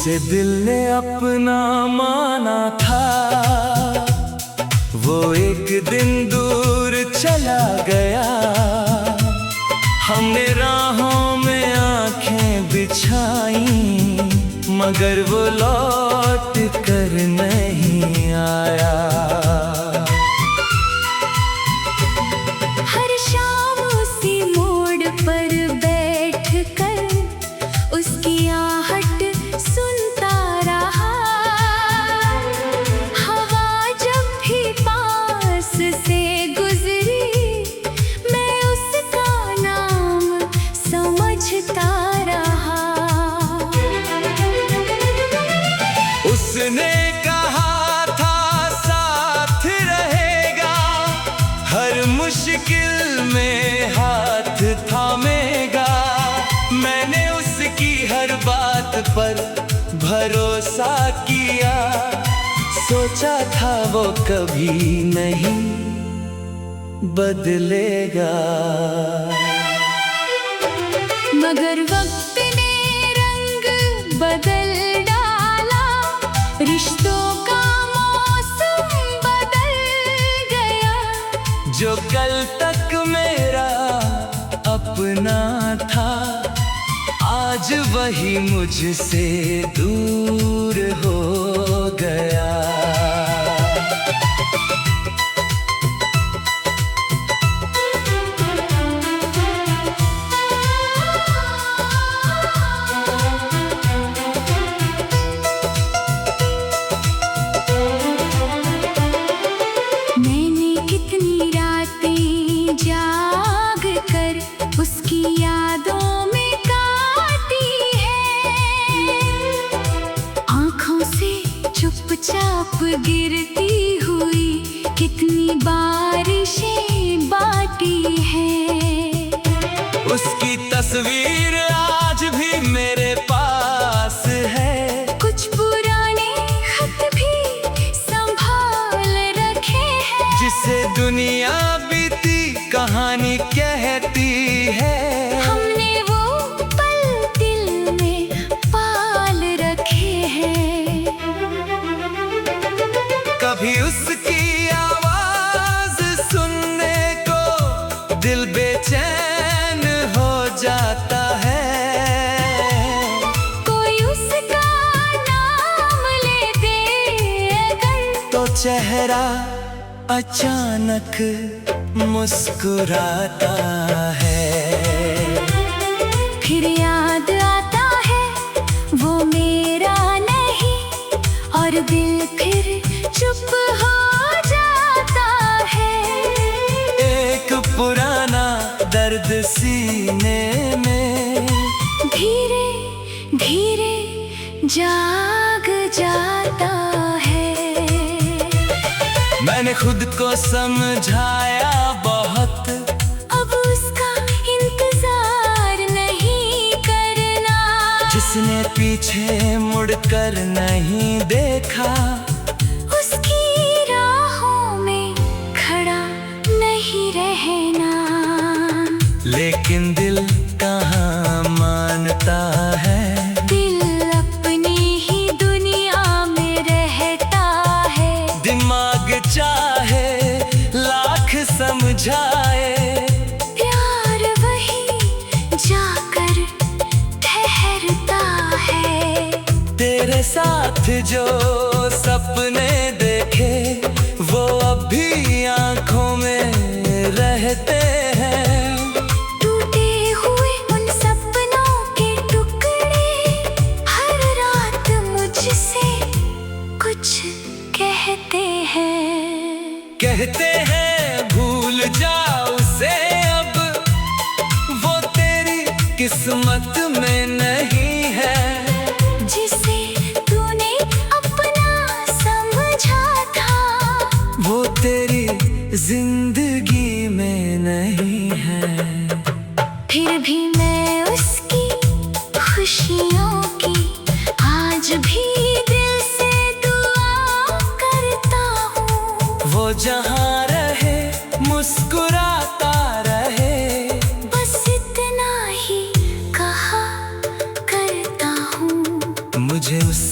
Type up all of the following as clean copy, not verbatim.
जिसे दिल ने अपना माना था, वो एक दिन दूर चला गया। हमने राहों में आंखें बिछाई, मगर वो लौट कर नहीं आया। हर शाम उसी मोड़ पर बैठ कर उसकी आहट सुनता रहा। हवा जब भी पास से गुजरी, मैं उसका नाम समझता रहा। उसने कहा था साथ रहेगा, हर मुश्किल में हाथ थामेगा। मैंने उसकी हर बात पर भरोसा किया, सोचा था वो कभी नहीं बदलेगा। मगर वक्त ने रंग बदल डाला, रिश्तों का मौसम बदल गया। जो कल तक मेरा अपना था, आज वही मुझसे दूर हो गया। मैंने कितनी रातें जाग कर उसकी यादों में काटी है। आँखों से चुपचाप गिरती हुई कितनी बारिशें बाटी है। उसकी तस्वीर आज भी मेरे पास है, कुछ पुराने खत भी संभाल रखे हैं। जिसे दुनिया बीती कहानी कहती है। हमने वो पल दिल में पाल रखे हैं। कभी उसकी आवाज सुनने को दिल बेचैन हो जाता है। कोई उसका नाम ले दे अगर, तो चेहरा अचानक मुस्कुराता है। फिर याद आता है वो मेरा नहीं, और दिल फिर चुप हो जाता है। एक पुराना दर्द सीने में धीरे धीरे जाग जाता है। मैंने खुद को समझाया बहुत, अब उसका इंतजार नहीं करना। जिसने पीछे मुड़कर नहीं देखा, उसकी राहों में खड़ा नहीं रहना। लेकिन दिल कहाँ मानता है। दिल अपनी ही दुनिया में रहता है। दिमाग चाहे लाख समझाए, प्यार वही जाकर ठहरता है। तेरे साथ जो सपने देखे, वो अब भी आंखों में रहते हैं। टूटे हुए उन सपनों के टुकड़े हर रात मुझसे कुछ कहते हैं। कहते हैं भूल जा उसे अब, वो तेरी किस्मत में नहीं है। जिसे तूने अपना समझा था, वो तेरी जिंदगी में नहीं है। फिर भी मैं उसकी खुशियों की आज भी दिल से दुआ करता हूँ। वो जहाँ रहे मुस्कुराता रहे, बस इतना ही कहा करता हूँ। मुझे उस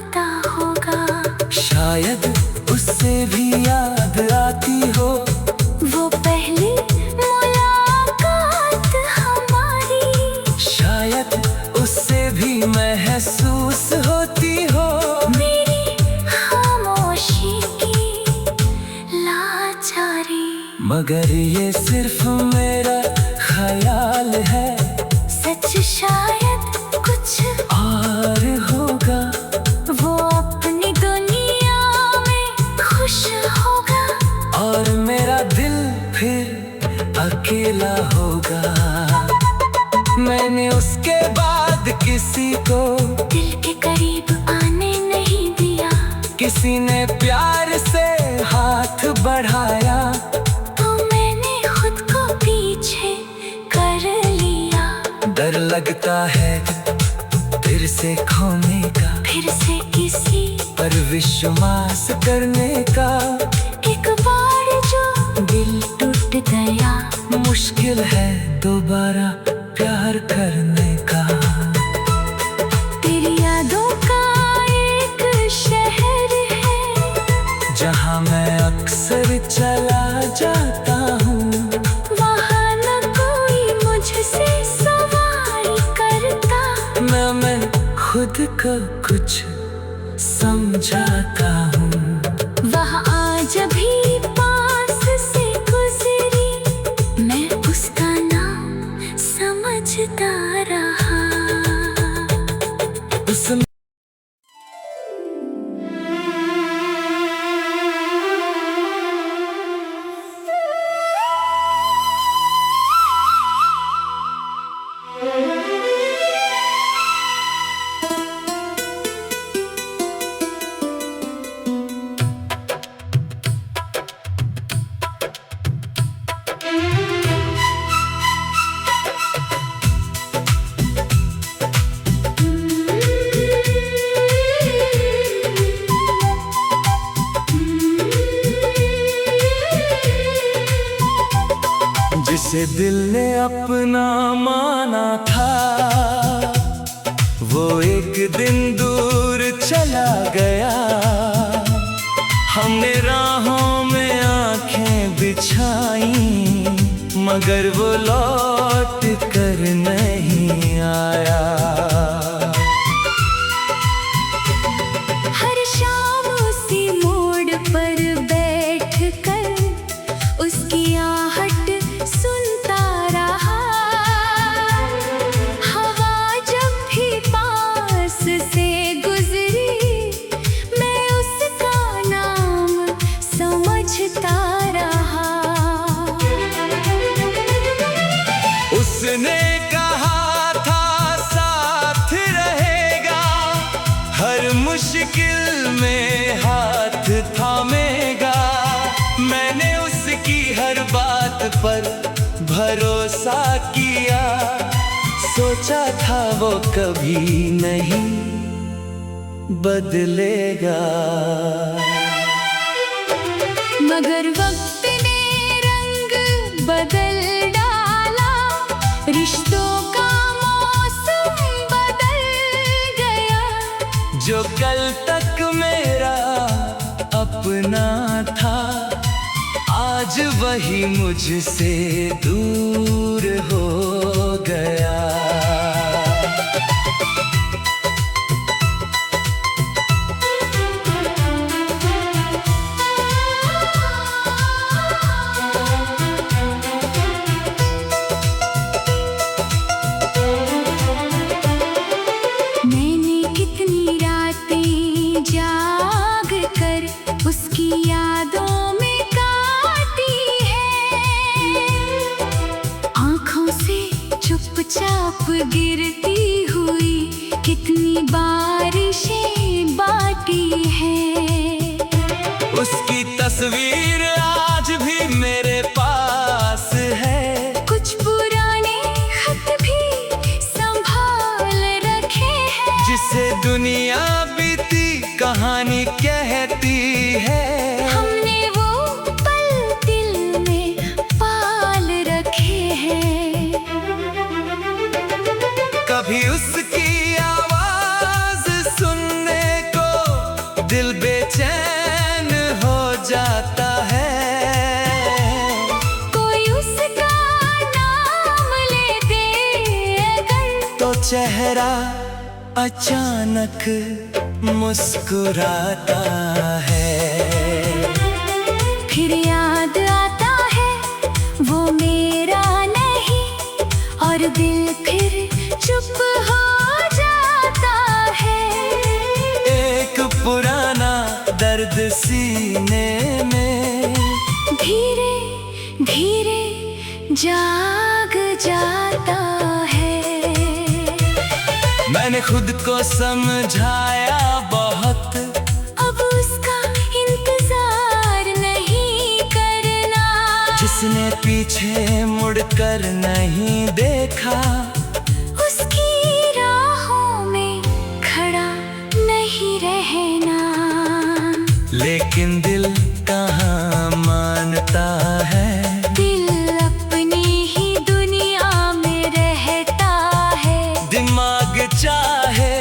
मांगता होगा। शायद उससे भी याद आती हो वो पहली मुलाकात हमारी। शायद उससे भी महसूस होती हो मेरी खामोशी की लाचारी। मगर ये सिर्फ मेरा ख्याल है, सच शायद कुछ और होगा। वो अपनी दुनिया में खुश होगा और मेरा दिल फिर अकेला होगा। मैंने उसके बाद किसी को दिल के करीब आने नहीं दिया। किसी ने प्यार से हाथ बढ़ाया तो मैंने खुद को पीछे कर लिया। डर लगता है फिर से खोने का, फिर से किसी पर विश्वास करने का। एक बार जो दिल टूट गया, मुश्किल है दोबारा प्यार करने का। तेरी यादों का एक शहर है जहाँ मैं अक्सर चला जाता हूँ। वहाँ न कोई मुझसे सवाल करता। मैं खुद को कुछ समझाता हूँ। वह आज भी पास से गुजरी, मैं उसका नाम समझता रहा। उस जिसे दिल ने अपना माना था, वो एक दिन दूर चला गया। हमने राहों में आंखें बिछाई, मगर वो लौट कर नहीं आया। हर शाम उसी मोड़ पर बैठ कर उसकी आहट सुनता रहा। हवा जब भी पास से गुजरी, मैं उसका नाम समझता रहा। उसने कहा था साथ रहेगा, हर मुश्किल में हाथ थामेगा। मैंने उसकी हर बात पर भरोसा किया, सोचा था वो कभी नहीं बदलेगा। मगर वक्त ने रंग बदल डाला, रिश्तों का मौसम बदल गया। जो कल तक मेरा अपना था, आज वही मुझसे दूर हो गया। मैंने कितनी रातें जाग कर उसकी यादों में काटी है। आँखों से चुपचाप गिरती हुई कितनी बारिशें बाटी है। उसकी तस्वीर आज भी मेरे पास है, कुछ पुराने खत भी संभाल रखे हैं। जिसे दुनिया बीती कहानी कहती है। हमने वो पल दिल में पाल रखे हैं। कभी उसकी आवाज सुनने को दिल बेचैन हो जाता है। कोई उसका नाम ले दे अगर, तो चेहरा अचानक मुस्कुराता है। फिर याद आता है वो मेरा नहीं, और दिल फिर चुप हो जाता है। एक पुराना दर्द सीने में धीरे धीरे जाग जाता है। मैंने खुद को समझाया बहुत, अब उसका इंतजार नहीं करना। जिसने पीछे मुड़कर नहीं देखा, उसकी राहों में खड़ा नहीं रहना। लेकिन दिल कहाँ मानता है। दिल अपनी ही दुनिया में रहता है। दिमाग चाहे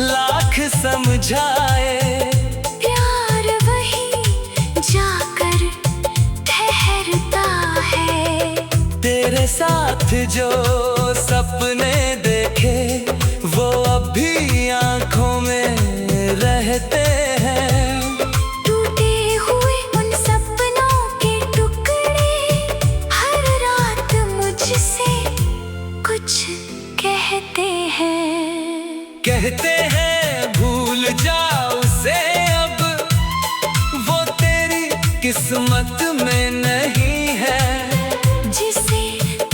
लाख समझाए, प्यार वही जाकर ठहरता है। तेरे साथ जो सपने देखे वो अब भी आंखों में रहते हैं। टूटे हुए उन सपनों के टुकड़े हर रात मुझसे कुछ कहते हैं। कहते हैं भूल जा उसे अब, वो तेरी किस्मत में नहीं है। जिसे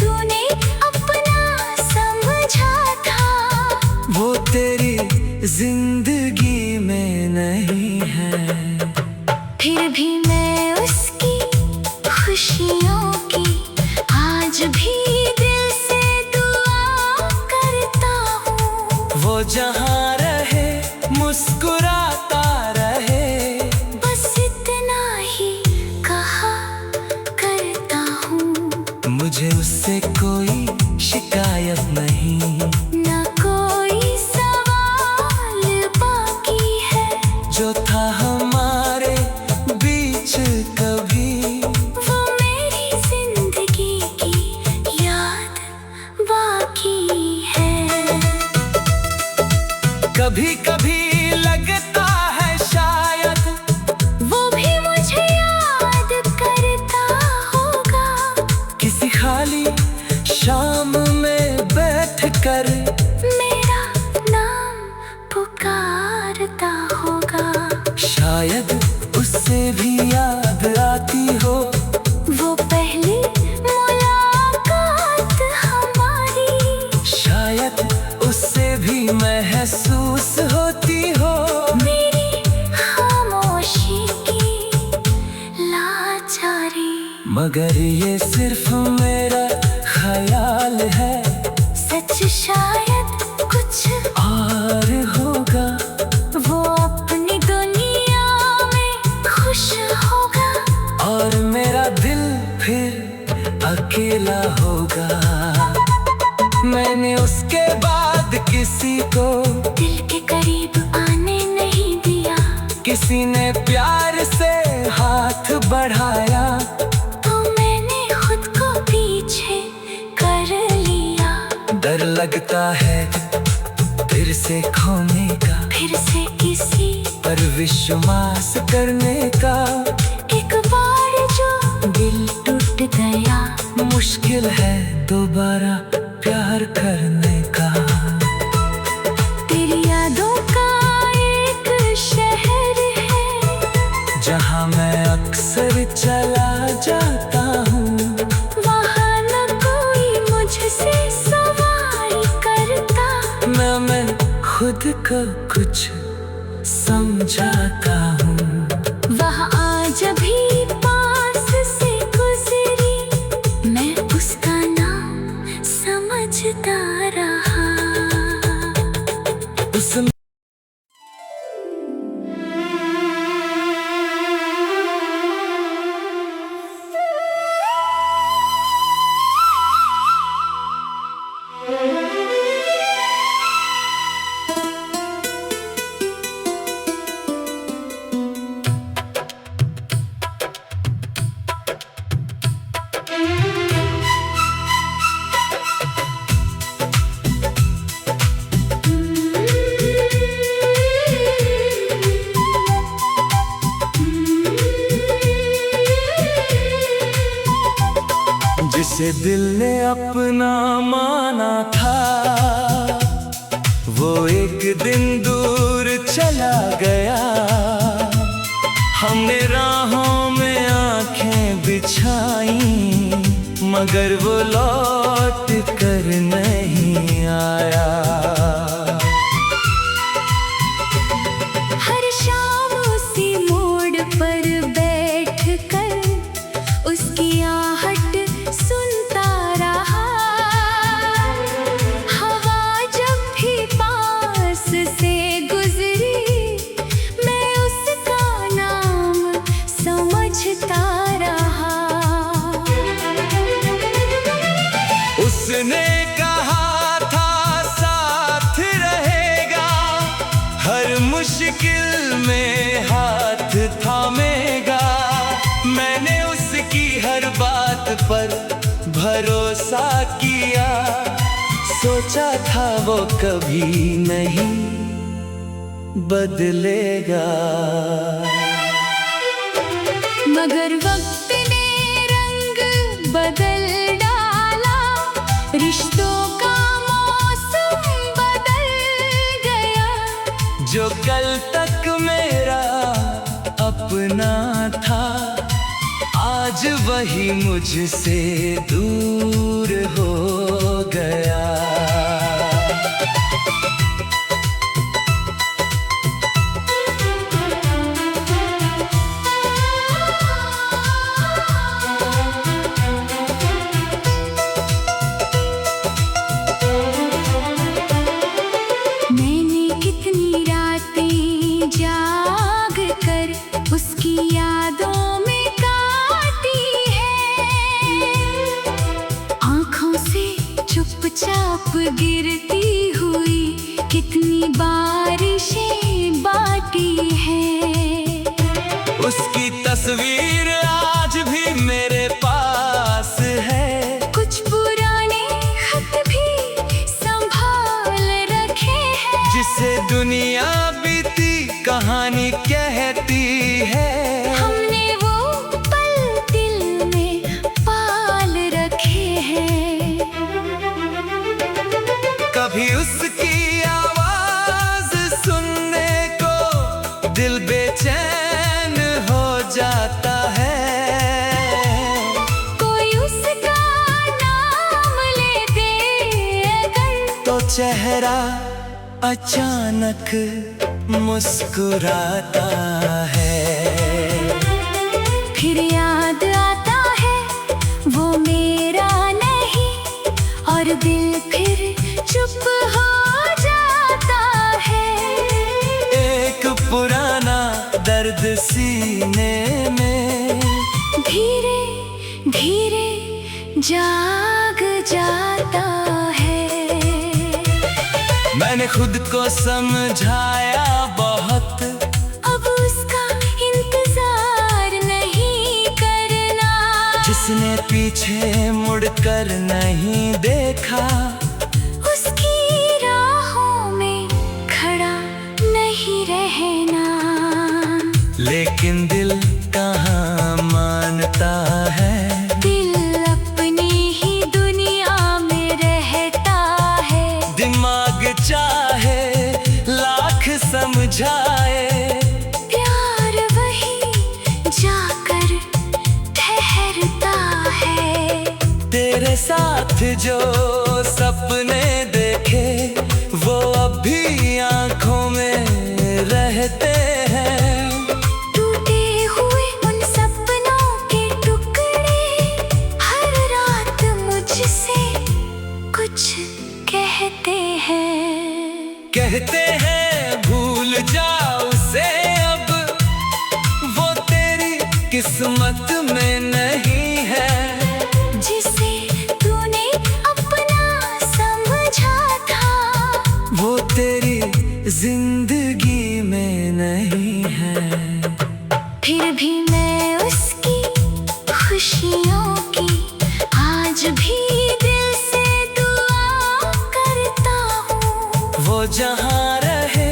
तूने अपना समझा था, वो तेरी जिंदगी में नहीं है। फिर भी मैं उसकी खुशियों की आज भी दिल से दुआ करता हूँ। वो जहाँ रहे मुस्कुराता रहे, बस इतना ही कहा करता हूँ। मुझे उससे कोई शिकायत नहीं। न कोई सवाल बाकी है जो था हमारे बीच कभी, वो मेरी जिंदगी की याद बाकी है। कभी कभी लगता है शायद वो भी मुझे याद करता होगा। किसी खाली शाम में बैठ कर मेरा नाम पुकारता होगा। शायद उससे भी याद आती हो वो पहली मुलाकात हमारी। शायद उससे भी महसूस होती हो मेरी खामोशी की लाचारी। मगर ये सिर्फ मेरा ख्याल है, सच शायद कुछ और होगा। वो अपनी दुनिया में खुश होगा, और मेरा दिल फिर अकेला होगा। मैंने उसके बाद किसी को दिल के करीब आने नहीं दिया। किसी ने प्यार से हाथ बढ़ाया, तो मैंने खुद को पीछे कर लिया। डर लगता है फिर से खोने का, फिर से किसी पर विश्वास करने का। एक बार जो दिल टूट गया, मुश्किल है दोबारा प्यार करने का। तेरी यादों का एक शहर है जहाँ मैं अक्सर चला जाता हूँ। वहाँ न कोई मुझसे सवाल करता। न मैं खुद को कुछ समझाता हूँ। वहाँ आज भी पास से गुजरी, मैं उसका नाम समझता रहा। उस जिसे दिल ने अपना माना था, वो एक दिन दूर चला गया। हमने राहों में आंखें बिछाई, मगर वो लौट कर नहीं आया। हर शाम उसी मोड़ पर बैठ कर उसकी आहट सुनता रहा। हवा जब भी पास से गुजरी, मैं उसका नाम समझता रहा। उसने कहा था साथ रहेगा, हर मुश्किल में हाथ थामेगा। मैंने उसकी हर बात पर भरोसा किया, सोचा था वो कभी नहीं बदलेगा। मगर वक्त ने रंग बदल डाला, रिश्तों का मौसम बदल गया। जो कल तक मेरा अपना था, आज वही मुझसे दूर हो गया। जाग कर उसकी यादों में काटी है, आँखों से चुपचाप गिरती हुई कितनी बारिशें बाटी है। उसकी तस्वीर आज भी मेरे पास है, कुछ पुराने खत भी संभाल रखे हैं। जिसे दुनिया बीती कहानी कहती है। हमने वो पल दिल में पाल रखे हैं। कभी उसकी आवाज सुनने को दिल बेचैन हो जाता है। कोई उसका नाम ले दे अगर, तो चेहरा अचानक मुस्कुराता है। फिर याद आता है वो मेरा नहीं, और दिल फिर चुप हो जाता है। एक पुराना दर्द सीने में धीरे धीरे जाग जाता है। मैंने खुद को समझाया बहुत, अब उसका इंतजार नहीं करना। जिसने पीछे मुड़कर नहीं देखा, उसकी राहों में खड़ा नहीं रहना। लेकिन दिल कहाँ मानता है। दिल अपनी ही दुनिया में रहता है। दिमाग चाहे लाख समझाए, प्यार वही जाकर ठहरता है। तेरे साथ जो सपने देखे, वो अब भी आंखों में रहते हैं। टूटे हुए उन सपनों के टुकड़े हर रात मुझसे कुछ कहते हैं। कहते हैं भूल जा उसे अब, वो तेरी किस्मत में नहीं है। जिसे तूने अपना समझा था, वो तेरी जिंदगी में नहीं है। फिर भी मैं उसकी खुशियों की आज भी दिल से दुआ करता हूँ। वो जहाँ रहे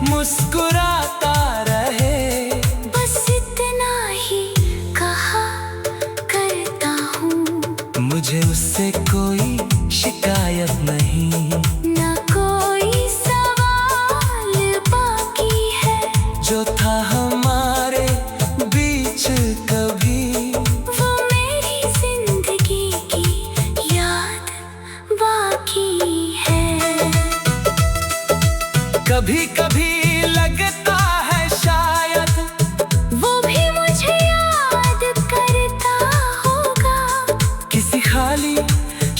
मुस्कुराता रहे, बस इतना ही कहा करता हूँ। मुझे उस शायद नहीं, ना कोई सवाल बाकी है जो था हमारे बीच कभी। वो मेरी जिंदगी की याद बाकी है। कभी कभी लगता है शायद वो भी मुझे याद करता होगा। किसी खाली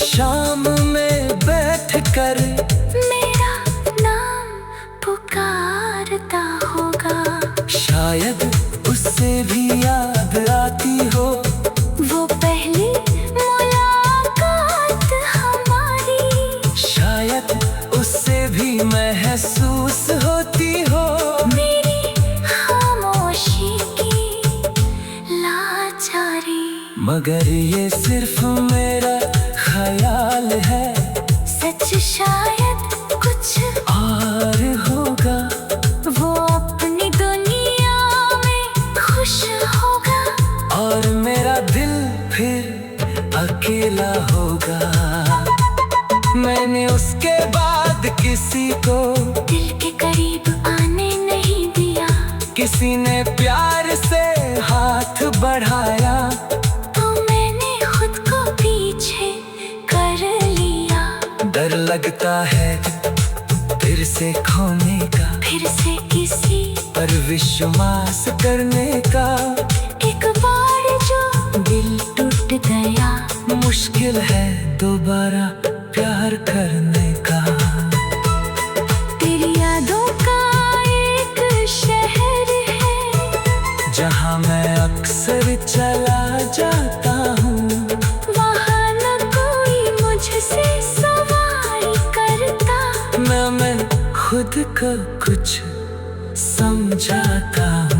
शाम में बैठ कर मेरा नाम पुकारता होगा। शायद उससे भी याद आती हो वो पहली मुलाकात हमारी। शायद उससे भी महसूस होती हो मेरी खामोशी की लाचारी। मगर ये सिर्फ मेरा ख्याल है, सच शायद कुछ और होगा। वो अपनी दुनिया में खुश होगा और मेरा दिल फिर अकेला होगा। मैंने उसके बाद किसी को दिल के करीब आने नहीं दिया। किसी ने प्यार से हाथ बढ़ाया तो मैंने खुद को पीछे कर लिया। डर लगता है फिर से खोने का, फिर से किसी पर विश्वास करने का। एक बार जो दिल टूट गया, मुश्किल है दोबारा प्यार करने का। तेरी यादों का एक शहर है जहाँ मैं अक्सर चला जाता हूँ। वहाँ न कोई मुझसे सवाल करता। मैं खुद को कुछ समझाता हूँ।